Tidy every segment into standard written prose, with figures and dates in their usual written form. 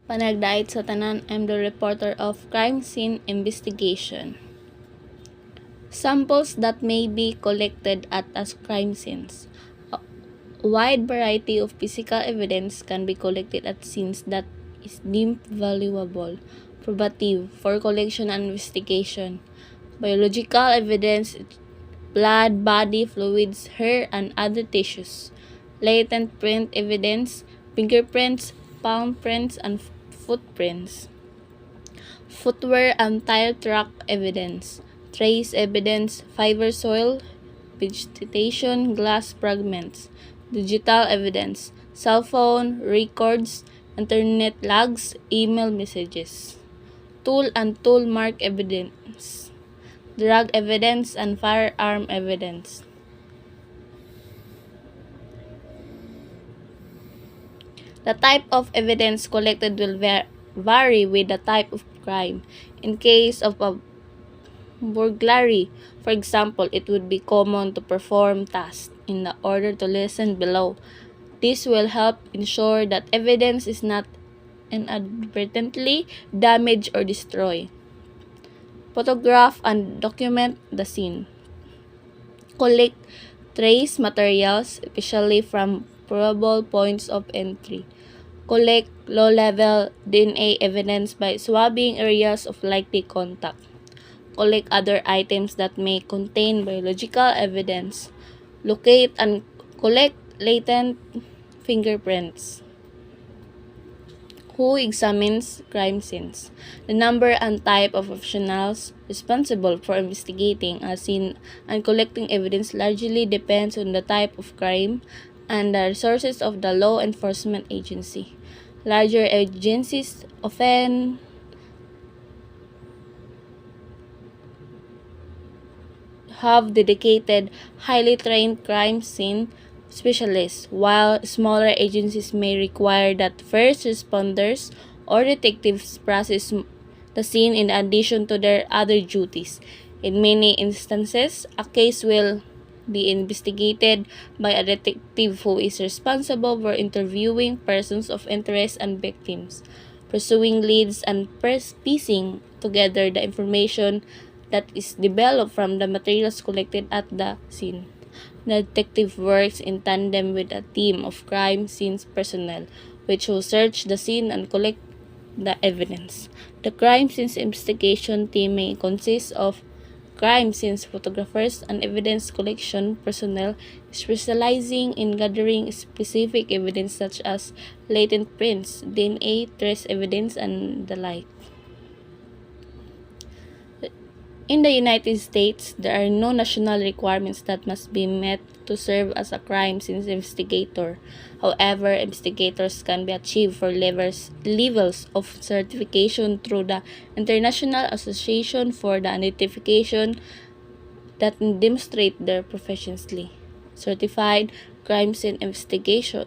Panagdait sa tanan, I'm the reporter of Crime Scene Investigation. Samples that may be collected at as crime scenes. A wide variety of physical evidence can be collected at scenes that is deemed valuable, probative for collection and investigation. Biological evidence, blood, body fluids, hair, and other tissues. Latent print evidence, fingerprints, palm prints, and footprints. Footwear and tire track evidence. Trace evidence, fiber soil, vegetation, glass fragments. Digital evidence, cell phone, records, internet logs, email messages. Tool and tool mark evidence. Drug evidence and firearm evidence. The type of evidence collected will vary with the type of crime. In case of a burglary, for example, it would be common to perform tasks in the order to listen below. This will help ensure that evidence is not inadvertently damaged or destroyed. Photograph and document the scene. Collect trace materials, especially from probable points of entry. Collect low-level DNA evidence by swabbing areas of likely contact. Collect other items that may contain biological evidence. Locate and collect latent fingerprints. Who examines crime scenes? The number and type of professionals responsible for investigating a scene and collecting evidence largely depends on the type of crime and the resources of the law enforcement agency. Larger agencies often have dedicated, highly trained crime scene specialists, while smaller agencies may require that first responders or detectives process the scene in addition to their other duties. In many instances, a case will be investigated by a detective who is responsible for interviewing persons of interest and victims, pursuing leads, and piecing together the information that is developed from the materials collected at the scene. The detective works in tandem with a team of crime scene personnel, which will search the scene and collect the evidence. The crime scene investigation team may consist of crime scene photographers and evidence collection personnel specializing in gathering specific evidence such as latent prints, DNA, trace evidence, and the like. In the United States, there are no national requirements that must be met to serve as a crime scene investigator. However, investigators can be achieved for levels of certification through the International Association for the Identification that demonstrate their professionally. Certified crime scene investigator,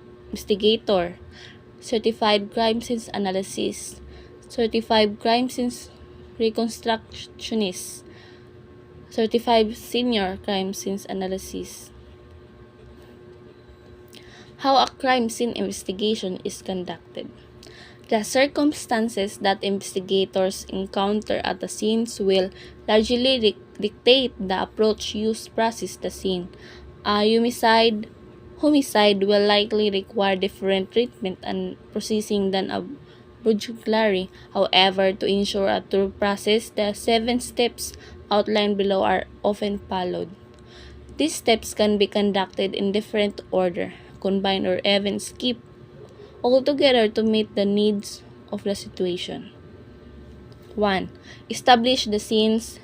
certified crime scene analysis, certified crime scene reconstructionist, certified senior crime scene analysis. How a crime scene investigation is conducted. The circumstances that investigators encounter at the scenes will largely dictate the approach used to process the scene. A homicide will likely require different treatment and processing than a burglary. However, to ensure a true process, the 7 steps outlined below are often followed. These steps can be conducted in different order, combined, or even skipped altogether to meet the needs of the situation. 1. Establish the scene's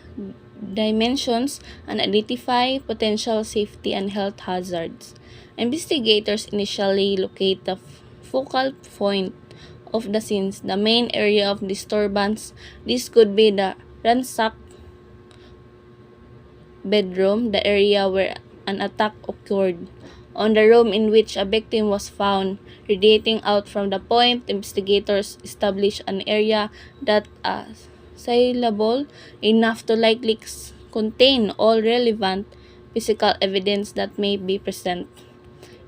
dimensions and identify potential safety and health hazards. Investigators initially locate the focal point of the scenes, the main area of disturbance. This could be the ransacked bedroom, the area where an attack occurred, on the room in which a victim was found. Radiating out from the point, investigators establish an area that is saleable enough to likely contain all relevant physical evidence that may be present.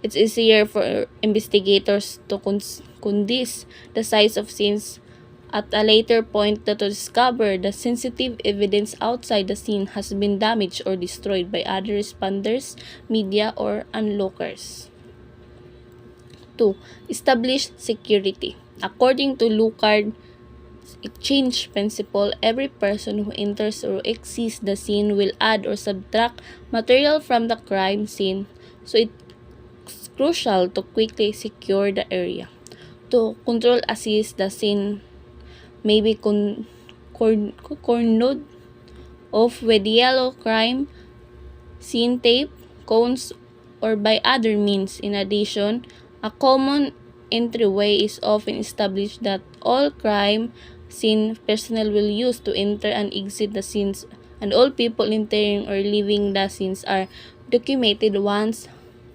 It's easier for investigators to kundi the size of scenes at a later point to discover the sensitive evidence outside the scene has been damaged or destroyed by other responders, media, or onlookers. 2. Establish security. According to Lucard exchange principle, every person who enters or exits the scene will add or subtract material from the crime scene, so it's crucial to quickly secure the area. To control assist the scene may be cordoned off with yellow crime scene tape, cones, or by other means. In addition, a common entryway is often established that all crime scene personnel will use to enter and exit the scenes, and all people entering or leaving the scenes are documented once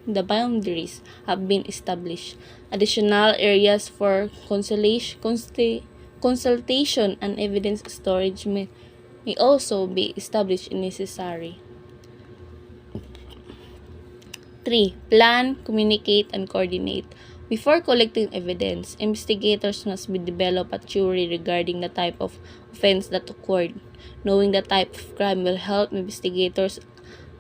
the boundaries have been established. Additional areas for consultation and evidence storage may also be established if necessary. 3. Plan, communicate, and coordinate. Before collecting evidence, investigators must develop a theory regarding the type of offense that occurred. Knowing the type of crime will help investigators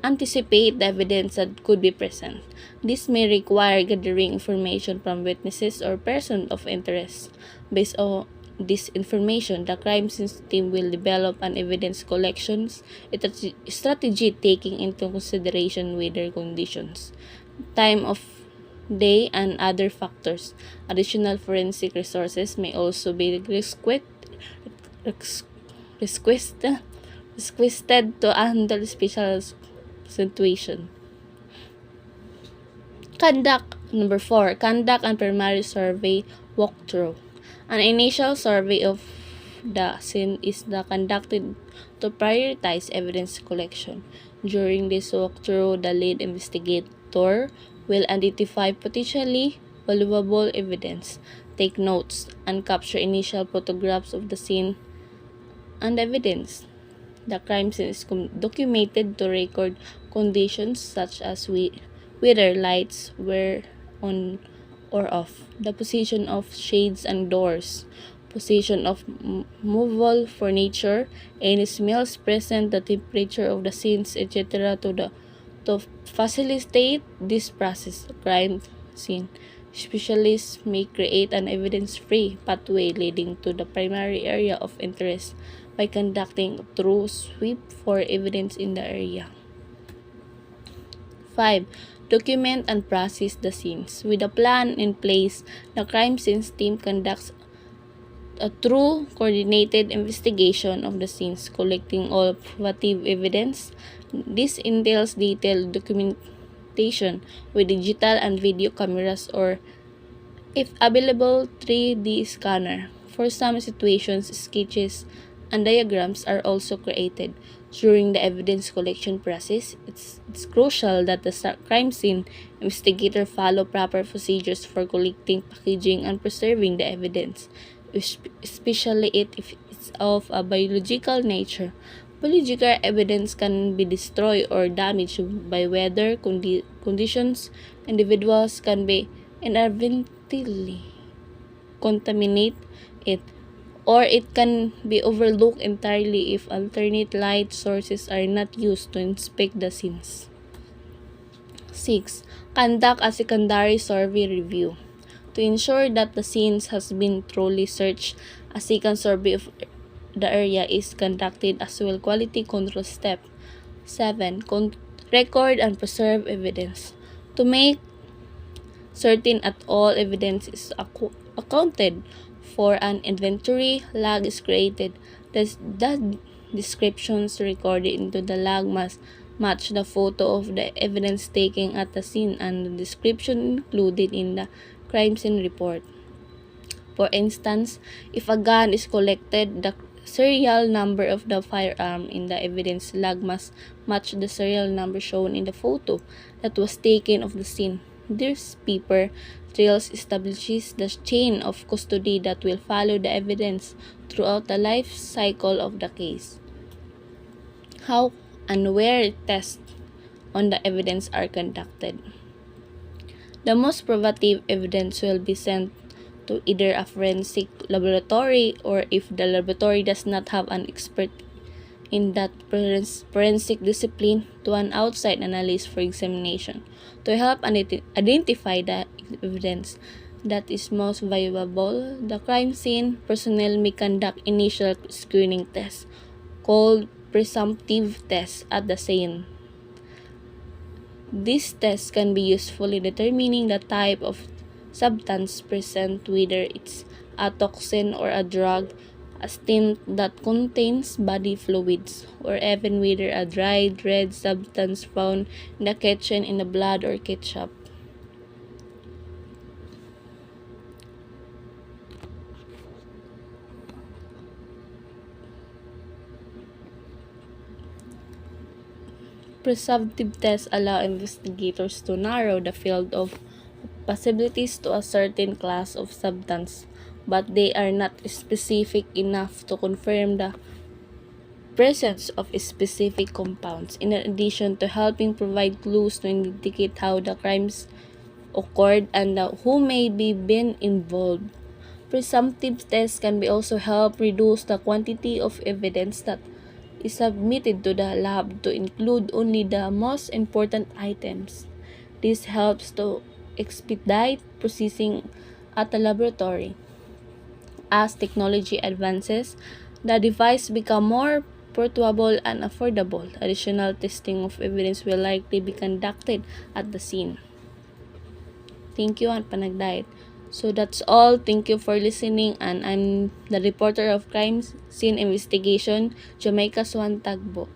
anticipate the evidence that could be present. This may require gathering information from witnesses or persons of interest. Based on this information, the crime scene team will develop an evidence collection strategy taking into consideration weather conditions, time of day, and other factors. Additional forensic resources may also be requested to handle special situation. Number 4. Conduct and primary survey walkthrough. An initial survey of the scene is conducted to prioritize evidence collection. During this walkthrough, the lead investigator will identify potentially valuable evidence, take notes, and capture initial photographs of the scene and evidence. The crime scene is documented to record conditions such as whether lights were on or off, the position of shades and doors, position of movable furniture, any smells present, the temperature of the scenes, etc. To facilitate this process. Crime scene specialists may create an evidence-free pathway leading to the primary area of interest by conducting a thorough sweep for evidence in the area. 5. Document and process the scenes. With a plan in place, the crime scenes team conducts a true coordinated investigation of the scenes, collecting all probative evidence. This entails detailed documentation with digital and video cameras or, if available, 3D scanner. For some situations, sketches and diagrams are also created. During the evidence collection process, it's crucial that the crime scene investigator follow proper procedures for collecting, packaging, and preserving the evidence, especially if it's of a biological nature. Biological evidence can be destroyed or damaged by weather conditions. Individuals can be inadvertently contaminate it, or it can be overlooked entirely if alternate light sources are not used to inspect the scenes. 6. Conduct a secondary survey review. To ensure that the scenes has been thoroughly searched, a second survey of the area is conducted as well. Quality control step. 7. Record and preserve evidence. To make certain that all evidence is accounted for, an inventory log is created. The descriptions recorded into the log must match the photo of the evidence taken at the scene and the description included in the crime scene report. For instance, if a gun is collected, the serial number of the firearm in the evidence log must match the serial number shown in the photo that was taken of the scene. This paper trails establishes the chain of custody that will follow the evidence throughout the life cycle of the case. How and where tests on the evidence are conducted. The most probative evidence will be sent to either a forensic laboratory, or if the laboratory does not have an expert in that forensic discipline, to an outside analyst for examination to help identify the evidence that is most valuable. The crime scene personnel may conduct initial screening tests called presumptive tests at the scene. These tests can be useful in determining the type of substance present, whether it's a toxin or a drug, a stint that contains body fluids, or even whether a dried red substance found in the kitchen in the blood or ketchup. Presumptive tests allow investigators to narrow the field of possibilities to a certain class of substance, but they are not specific enough to confirm the presence of specific compounds. In addition to helping provide clues to indicate how the crimes occurred and who may be been involved, presumptive tests can be also help reduce the quantity of evidence that is submitted to the lab to include only the most important items. This helps to expedite processing at the laboratory. As technology advances, the device become more portable and affordable. Additional testing of evidence will likely be conducted at the scene. Thank you and panagdayet. So that's all. Thank you for listening, and I'm the reporter of Crime Scene Investigation, Jamaica Swan Tagbo.